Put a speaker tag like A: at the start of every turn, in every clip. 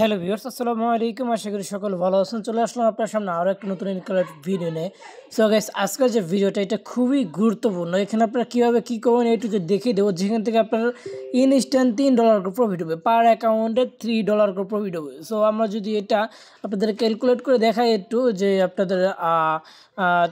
A: Hello viewers, আসসালামু আলাইকুম। আশা করি সকল ভালো আছেন। চলে আসলাম আপনার সামনে আরও একটা নতুন ভিডিও নিয়ে। সো গাইস, আজকের যে ভিডিওটা এটা খুবই গুরুত্বপূর্ণ। এখানে আপনারা কীভাবে কী করবেন একটু দেখিয়ে দেবো, যেখান থেকে আপনার ইনস্ট্যান্ট $3 করে প্রফিট হবে, পার অ্যাকাউন্টে $3 করে প্রফিট হবে। সো আমরা যদি এটা আপনাদের ক্যালকুলেট করে দেখাই একটু, যে আপনাদের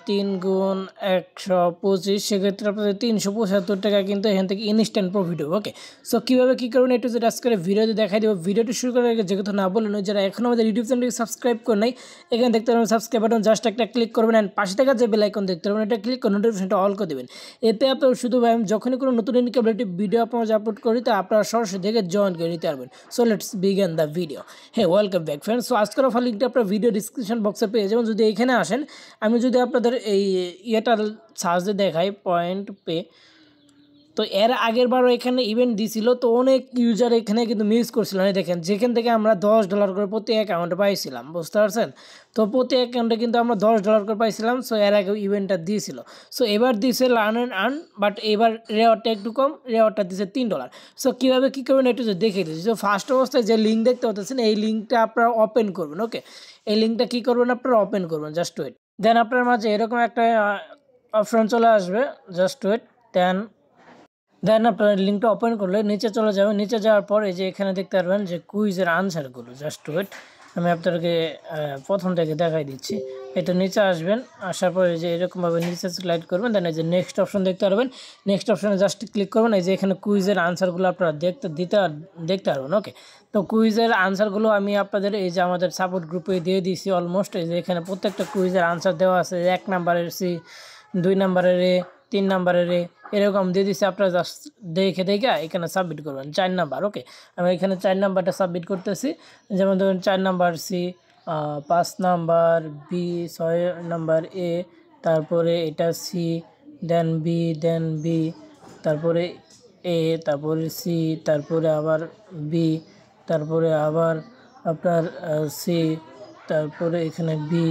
A: 3 গুণ 125, সেক্ষেত্রে আপনাদের 375 টাকা কিন্তু এখান থেকে ইনস্ট্যান্ট প্রফিট হবে। ওকে, সো কীভাবে কী করবেন একটু যেটা আজকের ভিডিওতে দেখাই দেবো। ভিডিওটি শুরু করার আগে যে কথা না বললেন, যারা এখনও আমাদের ইউটিউব চ্যানেলকে সাবস্ক্রাইব করে নাই, এখানে দেখতে পাবেন সাবস্ক্রাইব বাটন, জাস্ট একটা ক্লিক করবেন অ্যান্ড পাশে থাকা যে বেল আইকন দেখতে পাবেন এটা ক্লিক করে নোটিফিকেশনটা অল করে দেবেন। এতে আপনার শুধু আমি যখনই কোনো নতুন ইনকামেটিভ ভিডিও আপনারা আপলোড করি তা আপনারা সরাসরি দেখে জয়েন করে নিতে পারবেন। So let's begin the video. হ্যাঁ, ওয়েলকাম ব্যাক ফ্রেন্ডস। সো আজকের অফার লিঙ্কটা আপনার ভিডিও ডিসক্রিপশন বক্সে পেয়ে যাবেন। যদি এখানে আসেন, আমি যদি আপনাদের এই ইয়েটা সার্চে দেখাই, পয়েন্ট পে, তো এর আগের বারও এখানে ইভেন্ট দিছিল, তো অনেক ইউজার এখানে কিন্তু মিস করছিল। দেখেন, যেখান থেকে আমরা $10 করে প্রতি অ্যাকাউন্টে পাইছিলাম, বুঝতে পারছেন? তো প্রতি অ্যাকাউন্টে কিন্তু আমরা $10 করে পাইছিলাম। সো এর আগে ইভেন্টটা দিয়েছিল। সো এবার দিয়েছে লার্ন অ্যান্ড আর্ন, বাট এবার রেওয়ার্ডটা একটু কম, রেওয়ার্ডটা দিয়েছে $3। সো কীভাবে কী করবেন একটু দেখিয়ে দিচ্ছি। তো ফার্স্ট অবস্থায় যে লিঙ্ক দেখতে পাচ্ছেন, এই লিঙ্কটা আপনারা ওপেন করবেন। ওকে, এই লিঙ্কটা কী করবেন, আপনারা ওপেন করবেন, জাস্ট ওয়েট। দেন আপনার মাঝে এরকম একটা অপশন চলে আসবে, জাস্ট ওয়েট। দেন আপনার লিঙ্কটা ওপেন করলে নিচে চলে যাবেন। নিচে যাওয়ার পর এই যে এখানে দেখতে পারবেন যে কুইজের আনসারগুলো, জাস্ট ওয়েট, আমি আপনাদেরকে প্রথম থেকে দেখাই দিচ্ছি। এটা নিচে আসবেন, আসার পরে যে এরকমভাবে নিচে স্লাইড করবেন, দেন এই যে নেক্সট অপশন দেখতে পারবেন। নেক্সট অপশনে জাস্ট ক্লিক করবেন। এই যে এখানে কুইজের আনসারগুলো আপনারা দেখতে পারবেন। ওকে, তো কুইজের আনসারগুলো আমি আপনাদের এই যে আমাদের সাপোর্ট গ্রুপে দিয়ে দিয়েছি অলমোস্ট। এই যে এখানে প্রত্যেকটা কুইজের আনসার দেওয়া আছে, 1 নাম্বারের সি, 2 নাম্বারের এ, 3 নাম্বারের এ, এরকম দিয়ে দিচ্ছে। আপনারা জাস্ট দেখে এখানে সাবমিট করবেন 4 নাম্বার। ওকে, আমি এখানে 4 নাম্বারটা সাবমিট করতেছি। যেমন ধরুন 4 number C, 5 number B, 6 number A, তারপরে এটা সি, দেন বি, তারপরে এ, তারপরে সি, তারপরে আবার বি, তারপরে আবার আপনার সি, তারপরে এখানে বি,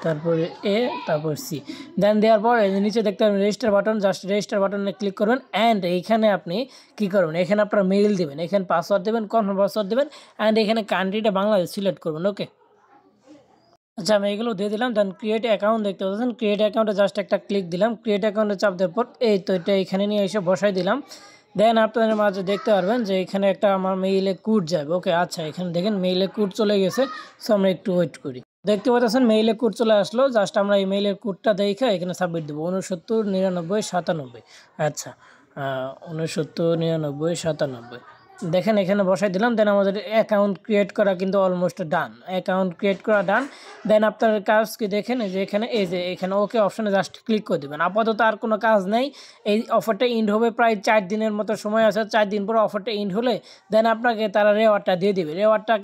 A: তারপরে এ, তারপর সি। দেন দেওয়ার পর এই নিচে দেখতে পাবেন রেজিস্টার বাটন, জাস্ট রেজিস্টার বাটনে ক্লিক করবেন। অ্যান্ড এইখানে আপনি কী করবেন, এখানে আপনার মেইল দেবেন, এখানে পাসওয়ার্ড দেবেন, কনফার্ম পাসওয়ার্ড দেবেন, অ্যান্ড এখানে কান্ট্রিটা বাংলাদেশ সিলেক্ট করবেন। ওকে, আচ্ছা, আমি এগুলো দিয়ে দিলাম। দেন ক্রিয়েট অ্যাকাউন্ট দেখতে পাচ্ছেন, ক্রিয়েট অ্যাকাউন্টে জাস্ট একটা ক্লিক দিলাম। ক্রিয়েট অ্যাকাউন্টে চাপ দেওয়ার পর এই তো এটা এখানে নিয়ে এসে বসাই দিলাম। দেন আপনাদের মাঝে দেখতে পারবেন যে এখানে একটা আমার মেইলে কোড যাবে। ওকে, আচ্ছা, এখানে দেখেন মেইলে কোড চলে গেছে। সো আমরা একটু ওয়েট করি। দেখতে পাচ্ছেন মেইলে কোড চলে আসলো। জাস্ট আমরা এই মেইলের কোডটা দেখে এখানে সাবমিট দেবো, 69 99 97। আচ্ছা, 69 99 97 দেখেন এখানে বসাই দিলাম। দেন আমাদের অ্যাকাউন্ট ক্রিয়েট করা কিন্তু অলমোস্ট ডান, অ্যাকাউন্ট ক্রিয়েট করা ডান। দেন আপনার কাজ কি দেখেন, যে এখানে ওকে অপশানে জাস্ট ক্লিক করে দেবেন। আপাতত আর কোনো কাজ নেই। এই অফারটা ইন্ড হবে প্রায় 4 দিনের মতো সময় আছে। 4 দিন পর অফারটা ইন্ড হলে দেন আপনাকে তারা রেওয়ার্ডটা দিয়ে দেবে। রেওয়ার্ডটা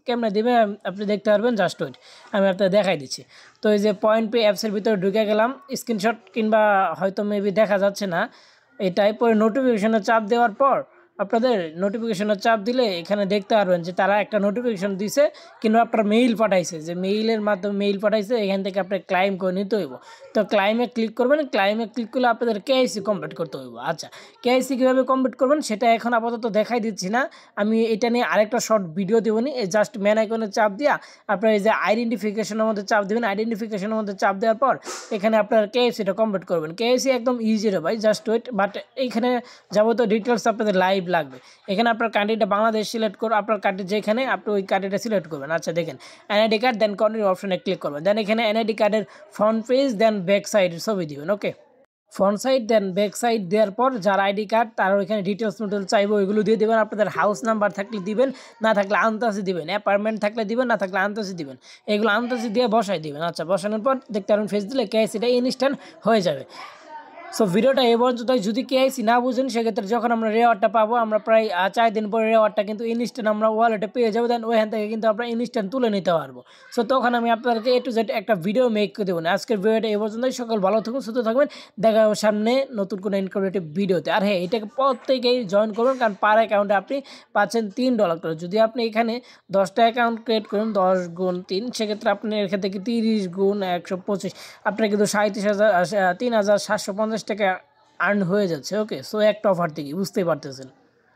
A: কেমনে দেবে আপনি দেখতে পারবেন, জাস্ট ওয়েট, আমি আপনাকে দেখাই দিচ্ছি। তো এই যে পয়েন্ট পে অ্যাপসের ভিতরে ঢুকে গেলাম, স্ক্রিনশট কিংবা হয়তো মেবি দেখা যাচ্ছে না, এটাই পরে নোটিফিকেশনে চাপ দেওয়ার পর আপনাদের নোটিফিকেশনে চাপ দিলে এখানে দেখতে পারবেন যে তারা একটা নোটিফিকেশন দিছে, কিন্তু আপনার মেইল পাঠাইছে, যে মেইলের মাধ্যমে মেইল পাঠাইছে, এখান থেকে আপনার ক্লাইম করে নিতে হইব। তো ক্লাইমে ক্লিক করবেন। ক্লাইমে ক্লিক করলে আপনাদের কেআইসি কমপ্লিট করতে হইব। আচ্ছা, কেআইসি কীভাবে কমপ্লিট করবেন সেটা এখন আপাতত দেখাই দিচ্ছি না, আমি এটা নিয়ে আরেকটা শর্ট ভিডিও দেবনি। এই জাস্ট ম্যান আইকনে চাপ দিয়া আপনার এই যে আইডেন্টিফিকেশনের মধ্যে চাপ দেবেন। আইডেন্টিফিকেশনের মধ্যে চাপ দেওয়ার পর এখানে আপনার কেআইসিটা কমপ্লিট করবেন। কেআইসি একদম ইজি রে ভাই, জাস্ট ওয়েট। বাট এইখানে যাবতীয় ডিটেলস আপনাদের লাইভ লাগবে। এখানে আপনার কান্ট্রিটা বাংলাদেশ সিলেক্ট করুন, আপনার কান্ট্রি যেখানে আপনি ওই কান্ট্রিটা সিলেক্ট করবেন। আচ্ছা, দেখেন এনআইডি কার্ড, দেন কন্টিনিউ অপশনে ক্লিক করবেন। দেন এখানে এনআইডি কার্ডের front page, then back side ছবি দিবেন। Okay, front side then back side দেওয়ার পর যার আইডি কার্ড তার ওইখানে ডিটেলস চাইবো, ওইগুলো দিয়ে দেবেন। আপনাদের হাউস নাম্বার থাকলে দিবেন, না থাকলে আন্তাসি দিবেন। অ্যাপার্টমেন্ট থাকলে দিবেন, না থাকলে আন্তাসি দিবেন। এগুলো আন্তাসি দিয়ে বসাই দিবেন। আচ্ছা, বসানোর পর দেখতে পারেন ফেস দিলে কেআইসিটা ইনস্ট্যান্ট হয়ে যাবে। সো ভিডিওটা এ পর্যন্ত। যদি কেআইসি না বুঝেন সেক্ষেত্রে যখন আমরা রেওয়ার্ডটা পাবো, আমরা প্রায় 4 দিন পরে রেওয়ার্ডটা কিন্তু ইনস্ট্যান্ট আমরা ওয়ালেটে পেয়ে যাবো। দেন ওইখান থেকে কিন্তু আমরা ইনস্ট্যান্ট তুলে নিতে পারবো। সো তখন আমি আপনাদেরকে A to Z একটা ভিডিও মেক করে দেবো। আজকের ভিডিওটা এ পর্যন্তই। সকল ভালো থাকুন, সুস্থ থাকবেন। দেখা হবে সামনে নতুন কোনো ইনফরমেটিভ ভিডিওতে। আর হ্যাঁ, এটাকে প্রত্যেকেই জয়েন করবেন, কারণ পার অ্যাকাউন্টে আপনি পাচ্ছেন $3 করে। যদি আপনি এখানে 10টা অ্যাকাউন্ট ক্রিয়েট করেন 10 গুণ 3, সেক্ষেত্রে আপনি এর ক্ষেত্রে 30 গুণ 125, আপনার কিন্তু 37,000 3,750 টাকা আর্ন হয়ে যাচ্ছে। ওকে, সো একটা অফার থেকে বুঝতেই পারতেছেন।